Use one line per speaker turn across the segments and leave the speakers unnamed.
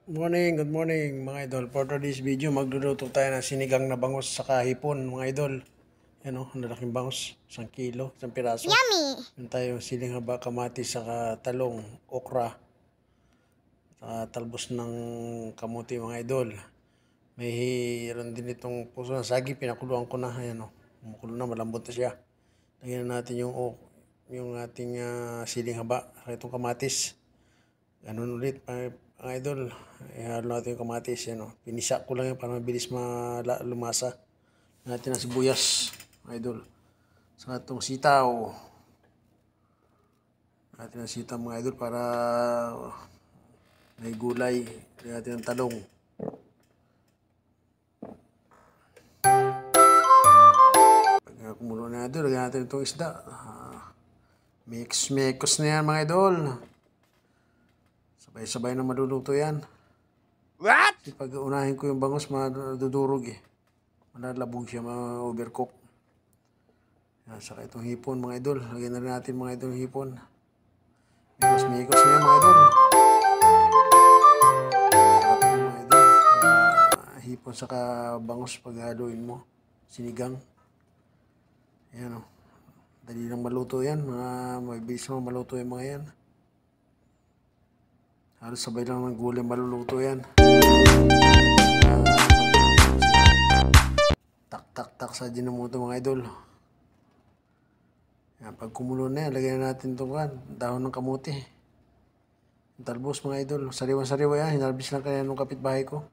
Good morning mga idol. For today's video, magluluto tayo ng sinigang na bangus sa hipon mga idol. Yan o, ang lalaking bangus. 1 kilo, 1 piraso.
Yummy!
Yan tayo, siling haba, kamatis, saka talong, okra, saka talbos ng kamuti mga idol. May hiran din itong puso ng saging, pinakuluan ko na. Ayan o, kumukulo na, malambot na siya. Lagyan natin yung ating siling haba, saka itong kamatis. Ganun ulit mga idol. Ihalo natin yung kamatis. Yan, o. Pinisa ko lang yan para mabilis lumasa. Natin ang sibuyas mga idol. Saka itong sitaw. Natin ang sitaw mga idol para may gulay. Natin ang talong. Pag kumulo na idol, lagyan natin itong isda. Mix-mix na yan mga idol. Sabay-sabay na maluluto yan.
What?
Kasi pag unahin ko yung bangus, madudurog eh. Malalabog siya, ma-overcook. Yan, saka itong hipon mga idol. Lagyan na rin natin mga idol hipon. Mikos na yan mga idol. Sarap yan mga idol. Hipon saka bangus pag haluin mo. Sinigang. Yan o. Dali lang maluto yan. Mabilis naman maluto yung mga yan. Halos sabay lang ng gulay maluluto yan. Tak sa dinamuto mga idol. Yan, pag kumulo na yan, lagyan natin itong dahon ng kamuti. Yung talbos mga idol. Sariwa-sariwa yan. Hinarbis lang kaya nung kapitbahay ko.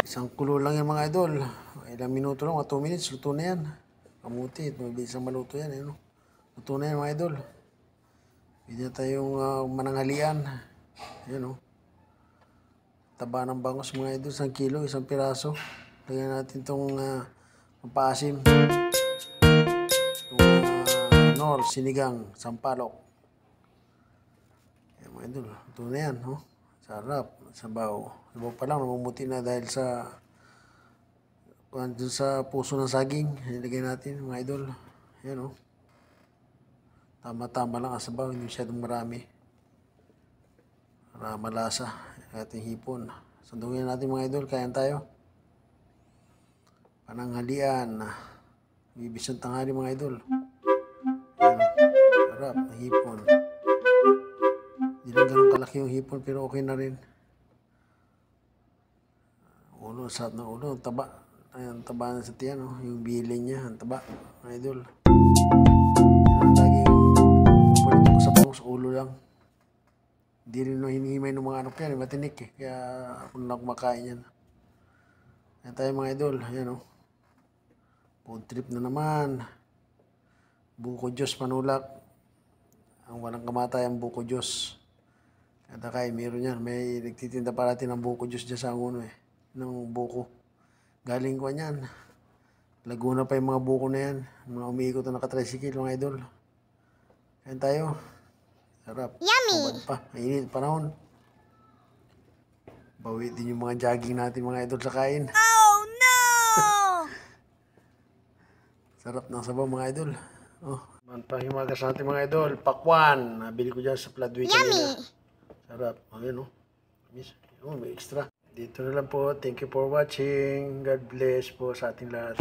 Isang kulo lang yan mga idol. Ilang minuto lang, 2 minutes, luto na yan. Kamuti, mabilis ang maluto yan. Luto na yan mga idol. Pwede na tayong mananghalian. Ayan o. Taba ng bangus mga idol. 1 kilo, 1 piraso. Lagyan natin itong pampasim. Itong sinigang, sampalok. Ayan mga idol. Luto na yan. Oh. Sarap. Sabaw. Sabaw pa lang. Namumuti na dahil sa puso ng saging. Ilagay natin mga idol. Ayan o. Tama-tama lang ang sabaw, hindi masyadong marami. Para malasa ating hipon. Sandungin natin mga idol, kain tayo. Pananghalian. Bibis ng tanghali mga idol. Sarap, ang hipon. Hindi lang ganun kalaki yung hipon pero okay na rin. Ulo, sarap ng ulo, taba. Ayan, taba na sa tiyan, oh. Yung bili niya, ang taba, mga idol. Ulo lang. Hindi rin hinihimay ng mga anak yan. Matinik eh. Kaya ako na kumakain yan. Ayan tayo mga idol. Ayan o. Food trip na naman. Buko Diyos panulak. Ang walang kamatay ang Buko Diyos. Kada kain meron yan. May nagtitinda pa natin ng Buko Diyos dyan sa Angono eh. Ng buko. Galing ko yan. Laguna pa yung mga buko na yan. Mga umiikot na nakatricycle mga idol. Ayan tayo. Sarap.
Yummy!
Kubad pa. Mainit panahon. Bawi din yung mga jogging natin mga idol sa kain.
Oh no!
Sarap ng sabaw mga idol. Oh, manpahimagas natin mga idol. Pakwan. Nabili ko dyan sa Floodway kanina. Sarap. Ayun oh. Miss. Oh, may extra. Dito na lang po. Thank you for watching. God bless po sa ating lahat.